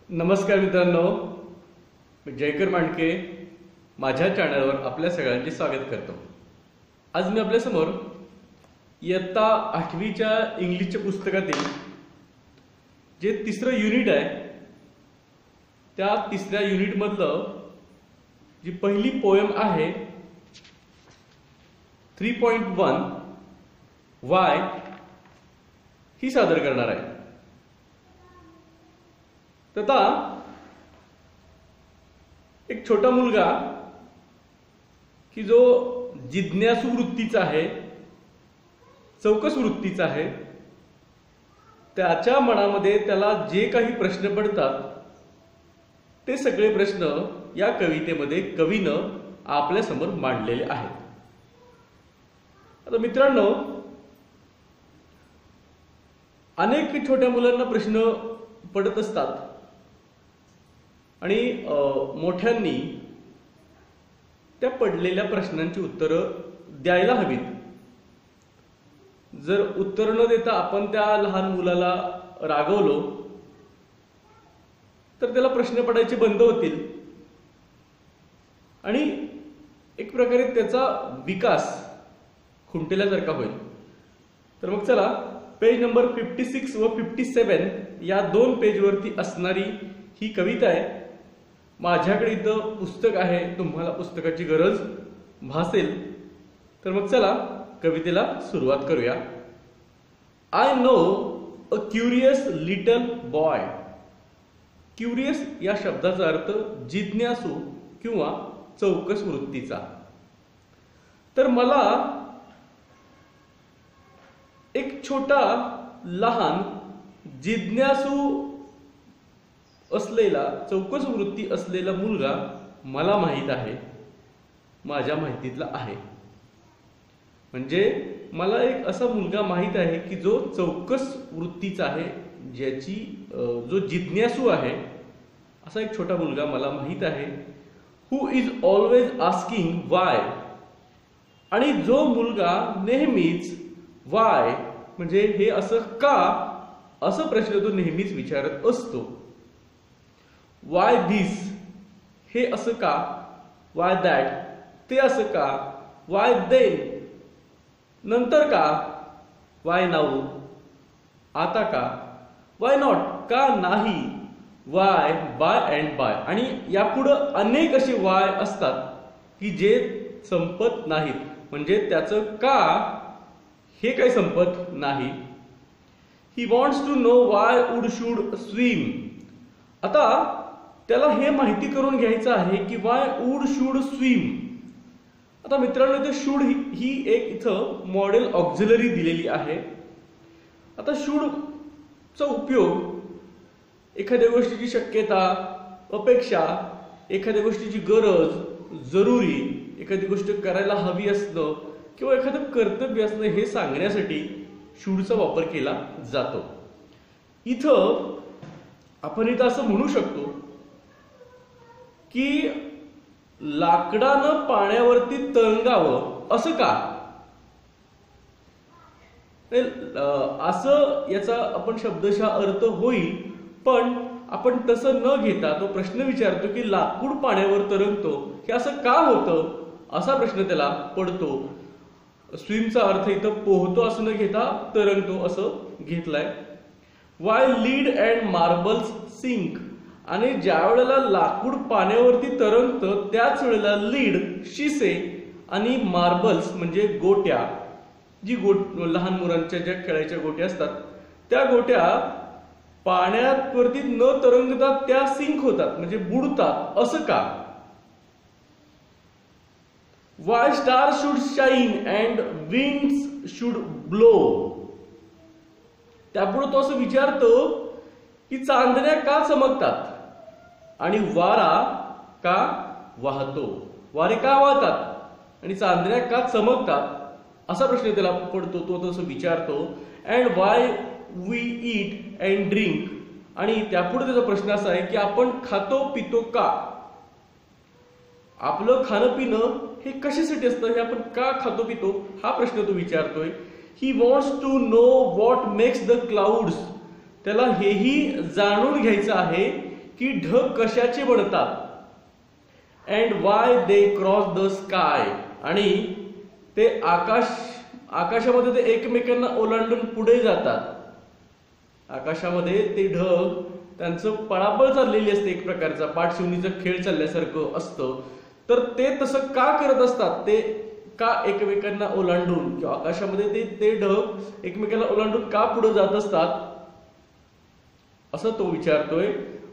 नमस्कार मित्रांनो, मी जयकर मांडके माझ्या चॅनलवर आपल्या सगळ्यांचे स्वागत करतो। आज मी आपल्या समोर इयत्ता 8वीच्या इंग्लिशच्या पुस्तकातील जे तिसरं युनिट आहे त्या तिसऱ्या युनिट मधलं जी पहिली पोएम आहे 3.1 वाय ही सादर करणार आहे। तथा एक छोटा मुलगा की जो जिज्ञासू वृत्तीचा आहे, चौकस वृत्तीचा आहे, त्याच्या मनामध्ये त्याला जे काही प्रश्न पडतात ते सगळे प्रश्न या कवितेमध्ये कवीनं आपल्या समोर मांडलेले आहेत। आता मित्रांनो, अनेक छोट्या मुलांना प्रश्न पडत असतात आणि मोठ्यांनी त्या पडलेल्या प्रश्नांची उत्तरं द्यायला हवीत। जर उत्तर न देता आपण त्या लहान मुलाला रागवलो तर त्याला प्रश्न पडायचे बंद होतील आणि एक प्रकारे त्याचा विकास खुंटल्यासारखा होईल। तर मग चला, पेज नंबर 56 व 57 या दोन पेजवरती असणारी ही कविता आहे। माझ्याकडे इथं पुस्तक आहे, तुम्हाला पुस्तकाची गरज भासेल तर मग चला कवितेला सुरुवात करूया। I know a curious little boy. Curious या शब्दाचा अर्थ जिज्ञासू किंवा चौकस वृत्तीचा। तर मला एक छोटा लहान जिज्ञासू असलेला, चौकस वृत्ती असलेला मुलगा मला माहित आहे, माझ्या माहितीतला आहे। म्हणजे मला एक असा मुलगा माहित आहे की जो चौकस वृत्तीचा आहे, ज्याची जो जिज्ञासू आहे, असा एक छोटा मुलगा मला माहित आहे। हु इज ऑलवेज आस्किंग वाय। आणि जो मुलगा नेहमीच वाय म्हणजे हे असं का, असं प्रश्न तो नेहमीच विचारत असतो। वाय दिस हे असं का, वाय दॅट ते असं का, वाय देन नंतर का, वाय नाऊ आता का, वाय नॉट का नाही, वाय बाय अँड बाय। आणि यापुढं अनेक असे वाय असतात की जे संपत नाहीत, म्हणजे त्याचं का हे काही संपत नाही। He wants to know why wood should swim. आता त्याला हे माहिती करून घ्यायचं आहे की वाय वुड शुड स्विम। आता मित्रांनो, इथे शुड ही एक इथं मॉडेल ऑक्झिलरी दिलेली आहे। आता शुड चा उपयोग एखाद्या गोष्टीची शक्यता, अपेक्षा, एखाद्या गोष्टीची गरज, जरुरी, एखादी गोष्ट करायला हवी असणं किंवा एखादं कर्तव्य असणं हे सांगण्यासाठी शूडचा वापर केला जातो। इथं आपण असं म्हणू शकतो की लाकडानं पाण्यावरती तरंगावं असं का, असं याचा आपण शब्दशः अर्थ होईल, पण आपण तसं न घेता तो प्रश्न विचारतो की लाकूड पाण्यावर तरंगतो हे असं का होतं, असा प्रश्न त्याला पडतो। स्विमचा अर्थ इथं पोहतो असं न घेता तरंगतो असं घेतलाय। Why lead and marbles sink. आणि ज्या वेळेला लाकूड पाण्यावरती तरंगतं त्याच वेळेला लीड शिसे आणि मार्बल्स म्हणजे गोट्या, जी लहान मुलांच्या ज्या खेळायच्या गोट्या असतात त्या गोट्या पाण्यात वरती न तरंगता त्या सिंक होतात म्हणजे बुडतात असं का। Y star should shine and winds should blow. त्यापुढे तो असं विचारतो की चांदण्या का चमकतात आणि वारा का वाहतो, वारे का वाहतात आणि चांदण्या का चमकतात असा प्रश्न त्याला पडतो, तो तसं विचारतो। And why we eat and drink. आणि त्यापुढे त्याचा प्रश्न असा आहे की आपण खातो पितो का, आपलं खाणं पिणं हे कशासाठी असतं, हे आपण का खातो पितो हा प्रश्न तो विचारतोय। He wants to know what makes the clouds. त्याला हेही जाणून घ्यायचं आहे की ढग कशाचे बनतात, and why they cross the sky, आणि ते आकाशामध्ये ते एकमेकांना ओलांडून पुढे जातात. आकाशामध्ये ते ढग त्यांचं पळापळ चाललेली असते, एक प्रकारचा पाठशिवणीचा खेळ चालल्यासारखं असतं. तर ते तसं का करत असतात, ते का एकमेकांना ओलांडून किंवा आकाशामध्ये ते ढग एकमेकांना ओलांडून का पुढे जात असतात, असं तो विचारतोय.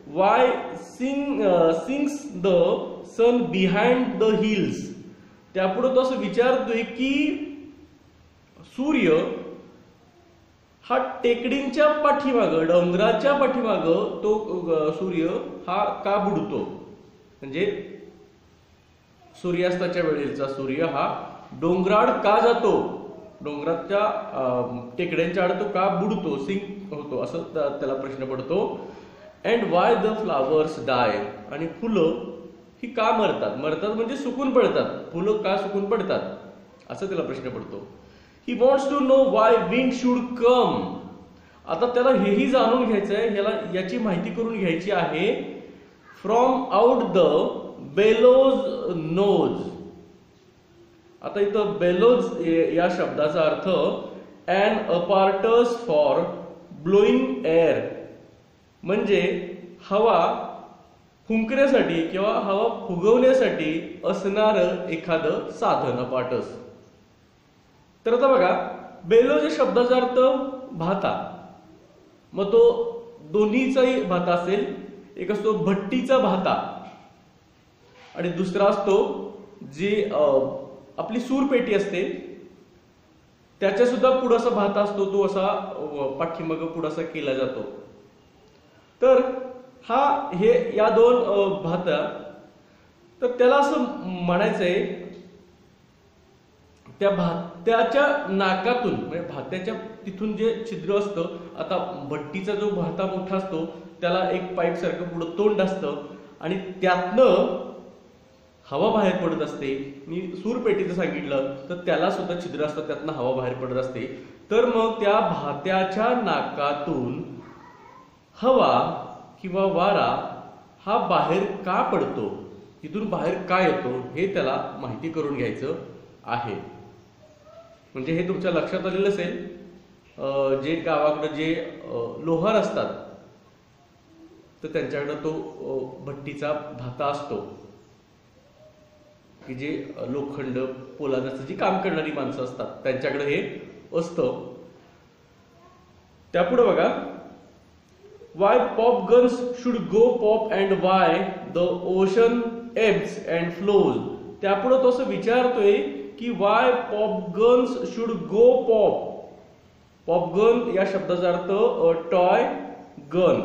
Why sings the sun behind the hills. त्यापुढे तो असं विचारतोय की सूर्य हा टेकडींच्या पाठीमागं, डोंगराच्या पाठीमागं तो सूर्य हा का बुडतो, म्हणजे सूर्यास्ताच्या वेळेचा सूर्य हा डोंगराड का जातो, डोंगराच्या टेकड्यांच्या आड तो का बुडतो, सिंक होतो, असं त्याला प्रश्न पडतो. अँड वाय द फ्लावर्स डाय. आणि फुलं ही का मरतात, मरतात म्हणजे सुकून पडतात, फुलं का सुकून पडतात, असं त्याला प्रश्न पडतो. He wants to know why wind should come. आता त्याला हेही जाणून घ्यायचं आहे, याची माहिती करून घ्यायची आहे. From out the bellows nose. आता इथं बेलोज या शब्दाचा अर्थ an apparatus for blowing air, म्हणजे हवा फुंकण्यासाठी किंवा हवा फुगवण्यासाठी असणारं एखादं साधन, अपार्टस. तर आता बघा, बेलोज या शब्दाचा अर्थ भाता, मग तो दोन्हीचाही भाता असेल. एक असतो भट्टीचा भाता आणि दुसरा असतो जी आपली सूरपेटी असते त्याच्या सुद्धा पुढासा भाता असतो, तो असा पाठीमाग पुढासा केला जातो. तर या दोन भाता, तर त्याला असं म्हणायचंय त्या भात्याच्या नाकातून, म्हणजे भात्याच्या तिथून जे छिद्र असतं, आता भट्टीचा जो भाता मोठा असतो त्याला एक पाईप सारखं पुढं तोंड असतं आणि त्यातनं हवा बाहेर पडत असते. मी सूरपेटीचं सांगितलं तर त्याला सुद्धा छिद्र असतं, त्यातनं हवा बाहेर पडत असते. तर मग त्या भात्याच्या नाकातून हवा किंवा वारा हा बाहेर का पडतो, तिथून बाहेर का येतो, हे त्याला माहिती करून घ्यायचं आहे. म्हणजे हे तुमच्या लक्षात आलेलं असेल, जे गावाकडे जे लोहार असतात तर त्यांच्याकडे तो भट्टीचा भाता असतो, की जे लोखंड पोलादाचं जे काम करणारी माणसं असतात त्यांच्याकडे हे असतं. त्यापुढे बघा, Y pop guns should go pop and why the ocean abs and flows. त्यापुढे तो असं विचारतोय की Y pop guns should go pop. Pop gun या शब्दाचा अर्थ टॉय गन,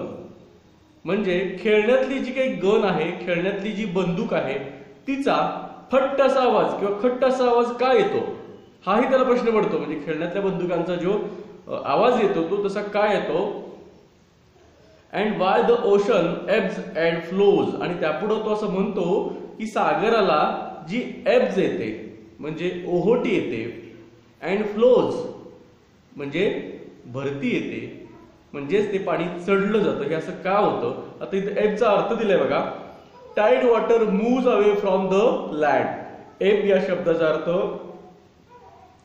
म्हणजे खेळण्यातली जी काही गन आहे, खेळण्यातली जी बंदूक आहे तिचा फट्ट असा आवाज किंवा खट्ट असा आवाज का येतो, हाही त्याला प्रश्न पडतो. म्हणजे खेळण्यातल्या बंदुकांचा जो आवाज येतो तो तसा का येतो. And why the ocean abs and flows. आणि त्यापुढे तो असं म्हणतो की सागराला जी एब्स येते म्हणजे ओहोटी येते, अँड फ्लोज म्हणजे भरती येते, म्हणजेच ते पाणी चढलं जातं, हे असं का होतं. आता इथे एबचा अर्थ दिलाय बघा, tide water moves away from the land. Ebb या शब्दाचा अर्थ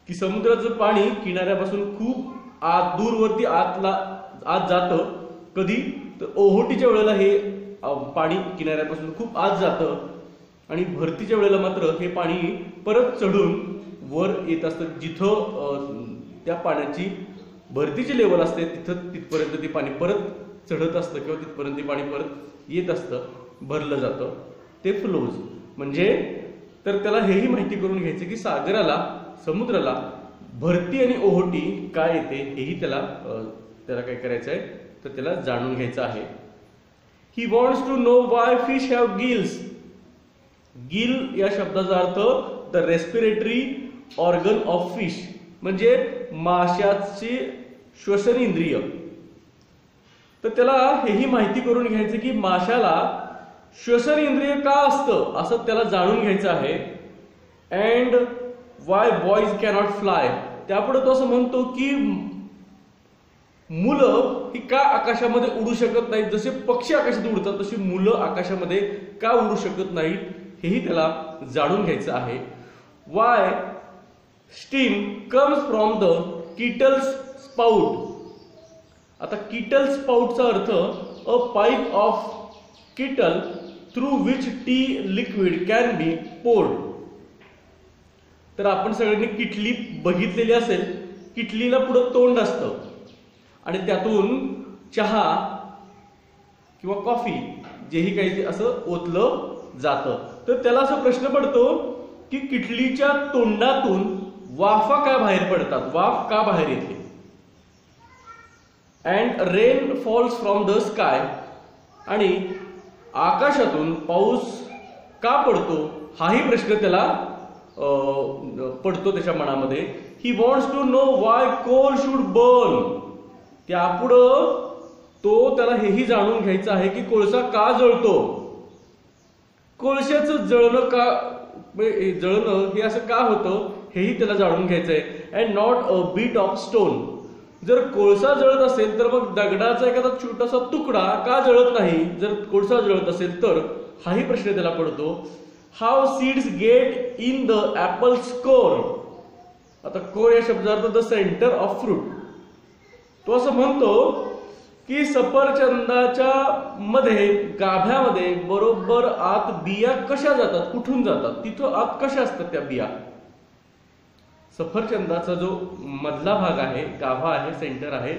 की समुद्राचं पाणी किनाऱ्यापासून खूप आत दूरवरती आत जातं. कधी तर ओहोटीच्या वेळेला हे पाणी किनाऱ्यापासून खूप आत जातं आणि भरतीच्या वेळेला मात्र हे पाणी परत चढून वर येत असतं. जिथं त्या पाण्याची भरतीची लेवल असते तिथपर्यंत ते पाणी परत चढत असतं किंवा तिथपर्यंत ते पाणी परत येत असतं, भरलं जातं, ते फ्लोज. म्हणजे तर त्याला हेही माहिती करून घ्यायचं की सागराला, समुद्राला भरती आणि ओहोटी काय येते हेही त्याला काय करायचं आहे, तर त्याला जाणून घ्यायचं आहे. He wants to know why fish have gills. Gill या शब्दाचा अर्थ the respiratory organ of fish, म्हणजे माशाची श्वसन इंद्रिय. तर त्याला हेही माहिती करून घ्यायचं की माशाला श्वसन इंद्रिय का असतं, असं त्याला जाणून घ्यायचं आहे. And Y boys cannot fly. त्यापुढे तो असं म्हणतो की मुलं ही का आकाशामध्ये उडू शकत नाहीत, जसे पक्षी आकाशात उडतात तशी मुलं आकाशामध्ये का उडू शकत नाहीत हेही त्याला जाणून घ्यायचं आहे. Why steam comes from the kettle's spout. आता किटल स्पाउटचा अर्थ a pipe of kettle through which the liquid can be poured. तर आपण सगळ्यांनी किटली बघितलेली असेल. किटलीला पुढं तोंड असतं आणि त्यातून चहा किंवा कॉफी जेही काही ते असं ओतलं जातं. तर त्याला असा प्रश्न पडतो की किटलीच्या तोंडातून वाफा का बाहेर पडतात, वाफ का बाहेर येते. And rain falls from the sky. आणि आकाशातून पाऊस का पडतो हाही प्रश्न त्याला पडतो त्याच्या मनामध्ये. He wants to know why coal should burn. त्यापुढं त्याला हेही जाणून घ्यायचं आहे की कोळसा का जळतो, कोळशाचं जळणं हे असं का होतं हेही त्याला जाणून घ्यायचंय. And not a bit of stone. जर कोळसा जळत असेल तर मग दगडाचा एखादा छोटासा तुकडा का जळत नाही, जर कोळसा जळत असेल तर, हाही प्रश्न त्याला पडतो. How seeds get in the apples core. आता कोर या शब्दार्थ द सेंटर ऑफ फ्रूट. तो असं म्हणतो की सफरचंदाच्या मध्ये गाभ्यामध्ये बरोबर आत बिया कशा जातात, कुठून जातात, तिथं आत कशा असतात त्या बिया. सफरचंदाचा जो मधला भाग आहे, गाभा आहे, सेंटर आहे,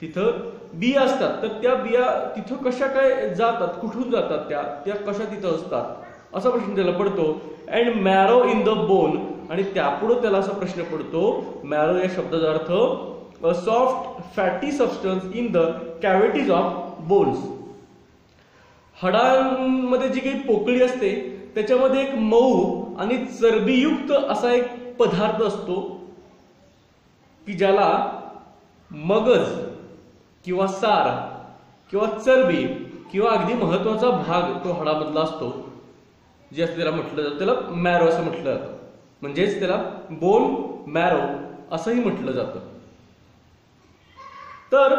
तिथं बिया असतात. तर त्या बिया तिथं कशा काय जातात, कुठून जातात, त्या कशा तिथं असतात असा प्रश्न त्याला पडतो. And marrow in the bone. आणि त्यापुढे त्याला असा प्रश्न पडतो, मॅरो या शब्दाचा अर्थ a soft fatty substance in the cavities of bones. हाडांमध्ये जी काही पोकळी असते त्याच्यामध्ये एक मऊ आणि चरबीयुक्त असा एक पदार्थ असतो की ज्याला मगज किंवा सार किंवा चरबी किंवा अगदी महत्वाचा भाग तो हाडामधला असतो, जे असं त्याला म्हटलं जातं, त्याला मॅरो असं म्हटलं जातं. म्हणजेच त्याला बोन मॅरो असंही म्हटलं जातं. तर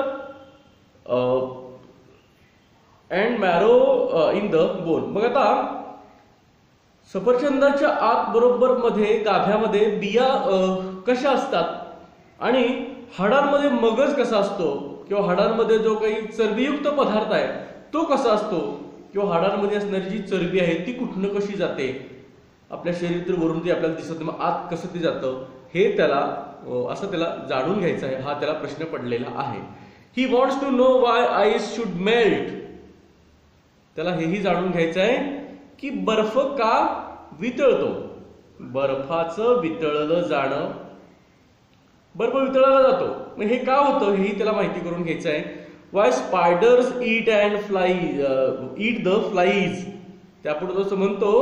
and marrow in the bone. मग आता सफरचंदाच्या आत बरोबर मध्ये गाभ्यामध्ये बिया कशा असतात आणि हाडांमध्ये मगज कसा असतो किंवा हाडांमध्ये जो काही चरबीयुक्त पदार्थ आहे तो कसा असतो किंवा हाडांमध्ये असणारी जी चरबी आहे ती कुठनं कशी जाते, आपल्या शरीर वरून ती आपल्याला दिसत नाही, मग आत कसं ते जातं हे त्याला असं त्याला जाणून घ्यायचं आहे. हा त्याला प्रश्न पडलेला आहे. He wants to know why ice should melt. त्याला हेही जाणून घ्यायचं आहे की बर्फ का वितळतो. बर्फाचं वितळलं जाणं, बर्फ वितळला जातो, मग हे का होतं हेही त्याला माहिती करून घ्यायचं आहे. Y spiders eat the flies. त्यापुढे असं म्हणतो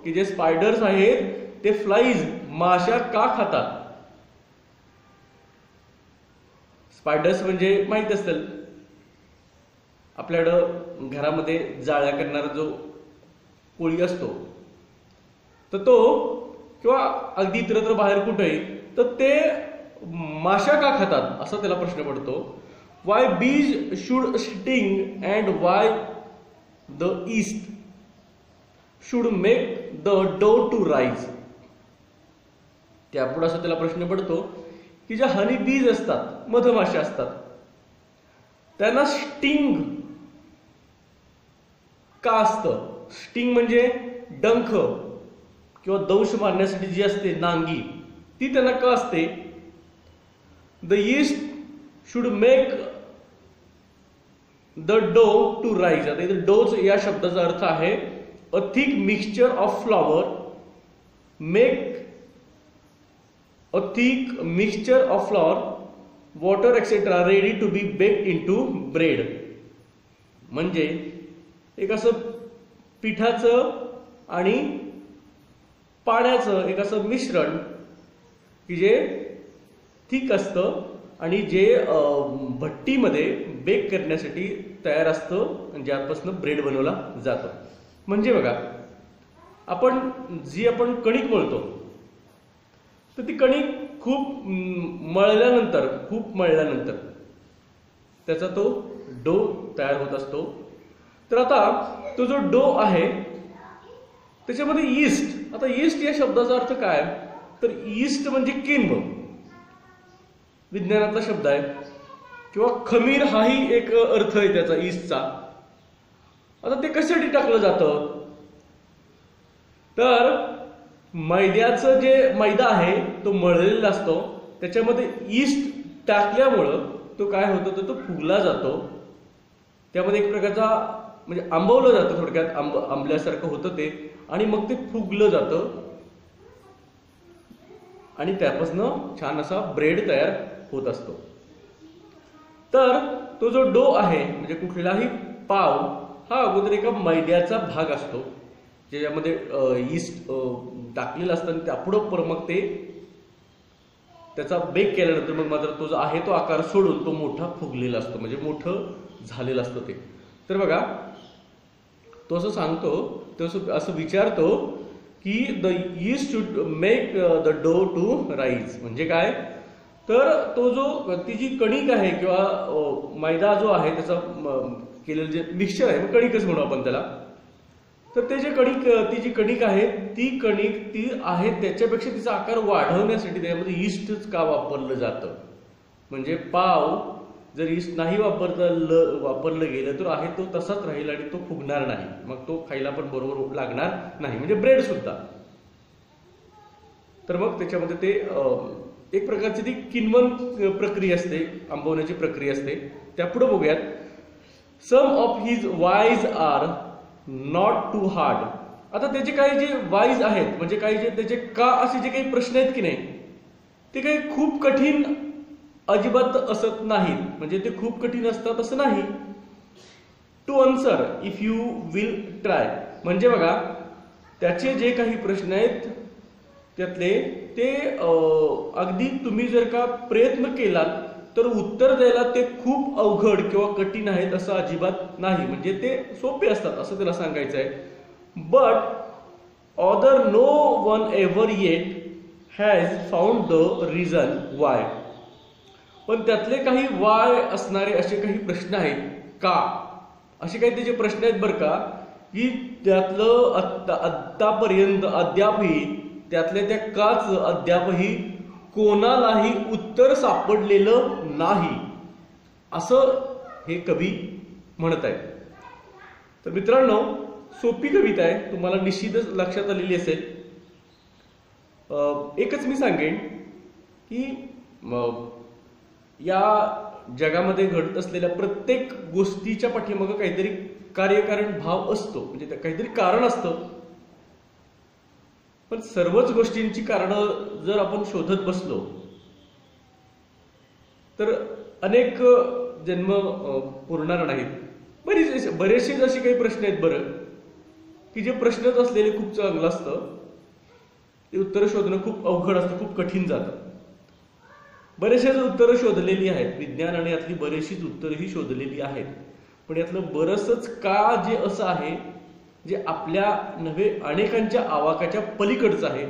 की जे स्पायडर्स आहेत ते फ्लाईज माशा का खातात. स्पायडर्स म्हणजे माहित असेल आपल्याकडं घरामध्ये जाळ्या करणारा जो कोळी असतो तर तो किंवा अगदी इतरत्र बाहेर कुठेही तर ते माशा का खातात असा त्याला प्रश्न पडतो. वाय बीज should sting and why the yeast should make the dough to rise. त्यापुढे असा त्याला प्रश्न पडतो की ज्या हनी बीज असतात, मधमाशा असतात, त्यांना स्टिंग का असतं. स्टिंग म्हणजे डंख किंवा दंश मारण्यासाठी जी असते नांगी ती त्यांना का असते. The yeast should make the dough to rise. आता इथे डोज या शब्दाचा अर्थ आहे a thick mixture of flour, make a thick mixture of flour, water etcetera ready to be baked into bread. म्हणजे एक असं पिठाचं आणि पाण्याचं एक असं मिश्रण की जे थिक असतं आणि जे भट्टीमध्ये बेक करण्यासाठी तयार असतं, ज्यापासून ब्रेड बनवला जातो. म्हणजे बघा आपण कणिक मळतो तर ती कणिक खूप मळल्यानंतर त्याचा तो डो तयार होत असतो. तर आता तो जो डो आहे त्याच्यामध्ये यीस्ट, आता यीस्ट या शब्दाचा अर्थ काय, तर यीस्ट म्हणजे किंब, विज्ञानातला शब्द आहे, किंवा खमीर हाही एक अर्थ आहे त्याचा यीस्टचा. आता ते कशासाठी टाकलं जातं, तर मैद्याचं जे मैदा आहे तो मळलेला असतो, त्याच्यामध्ये यीस्ट टाकल्यामुळं तो काय होतो, तर तो फुगला जातो. त्यामध्ये एक प्रकारचा म्हणजे आंबवलं जातं, थोडक्यात आंबल्यासारखं होतं ते, आणि मग ते फुगलं जातं आणि त्यापासून छान असा ब्रेड तयार होत असतो. तर तो जो डो आहे म्हणजे कुठलाही पाव हा अगोदर एका मैद्याचा भाग असतो, ज्याच्यामध्ये यीस्ट टाकलेलं असतं, आणि त्यापुढं मग ते त्याचा बेक केल्यानंतर मग मात्र तो जो आहे तो आकार सोडून तो मोठा फुगलेला असतो, म्हणजे मोठं झालेलं असतं ते. तर बघा तो असं सांगतो, तो असं विचारतो की the yeast should make the dough to rise, म्हणजे काय, तर तो जो ती जी कणिक आहे किंवा मैदा जो आहे त्याचा केलेलं जे मिक्सचर आहे, कणिकच म्हणू आपण त्याला, तर ते जे ती जी कणिक आहे ती आहे त्याच्यापेक्षा तिचा आकार वाढवण्यासाठी त्यामध्ये यीस्टच का वापरलं जातं. म्हणजे पाव जर यीस्ट नाही वापरलं गेलं तर आहे तो तसाच राहील आणि तो फुगणार नाही, मग तो खायला पण बरोबर लागणार नाही, म्हणजे ब्रेड सुद्धा. तर मग त्याच्यामध्ये ते एक प्रकारची ती किण्वन प्रक्रिया असते, आंबवण्याची प्रक्रिया असते. त्यापुढे बघूयात. Some of his whys are not too hard. आता त्याचे काही जे वाईज आहेत, म्हणजे काही जे त्याचे का असे जे काही प्रश्न आहेत की नाही, ते काही खूप कठीण अजिबात असत नाहीत, म्हणजे ते खूप कठीण असतात असं नाही. To answer if you will try, म्हणजे बघा त्याचे जे काही प्रश्न आहेत त्यातले ते अगदी तुम्ही जर का प्रयत्न केलात तर उत्तर द्यायला ते खूप अवघड किंवा कठीण आहेत असं अजिबात नाही, म्हणजे ते सोपे असतात असं त्याला सांगायचं आहे. But other no one ever yet has found the reason why. पण त्यातले काही वाय असणारे असे काही प्रश्न आहेत, का असे काही त्याचे प्रश्न आहेत बरं का, की त्यातलं आतापर्यंत अद्यापही त्यातल्या त्या काच अद्यापही कोणालाही उत्तर सापडलेलं नाही, असं हे कवी म्हणत आहे. तर मित्रांनो, सोपी कविता आहे, तुम्हाला निश्चितच लक्षात आलेली असेल. एकच मी सांगेन की या जगामध्ये घडत असलेल्या प्रत्येक गोष्टीच्या पाठीमागं काहीतरी कार्यकारण भाव असतो, म्हणजे काहीतरी कारण असतं. पण सर्वच गोष्टींची कारणं जर आपण शोधत बसलो तर अनेक जन्म पुरणार नाहीत. बरेचसे असे काही प्रश्न आहेत बरं, की जे प्रश्नच असलेले खूप चांगलं असतं, ते उत्तर शोधणं खूप अवघड असतं, खूप कठीण जातं. बरेचसेच उत्तरं शोधलेली आहेत, विज्ञान आणि यातली बरेचशीच उत्तरही शोधलेली आहेत, पण यातलं बरंचच का जे असं आहे जे आपल्या नव्हे अनेकांच्या आवाकाच्या पलीकडचं आहे,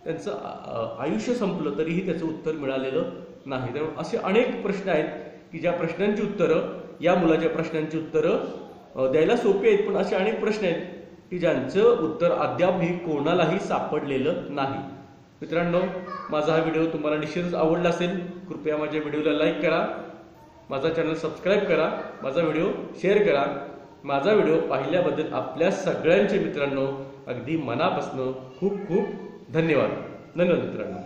त्यांचं आयुष्य संपलं तरीही त्याचं उत्तर मिळालेलं नाही. त्यामुळे असे अनेक प्रश्न आहेत की ज्या प्रश्नांची उत्तरं, या मुलाच्या प्रश्नांची उत्तरं द्यायला सोपी आहेत, पण असे अनेक प्रश्न आहेत की ज्यांचं उत्तर अद्यापही कोणालाही सापडलेलं नाही. मित्रांनो, माझा हा व्हिडिओ तुम्हाला निश्चितच आवडला असेल. कृपया माझ्या व्हिडिओला लाईक करा, माझा चॅनल सबस्क्राईब करा, माझा व्हिडिओ शेअर करा. माझा व्हिडिओ पाहिल्याबद्दल आपल्या सगळ्यांचे मित्रांनो अगदी मनापासून खूप खूप धन्यवाद. धन्यवाद मित्रांनो.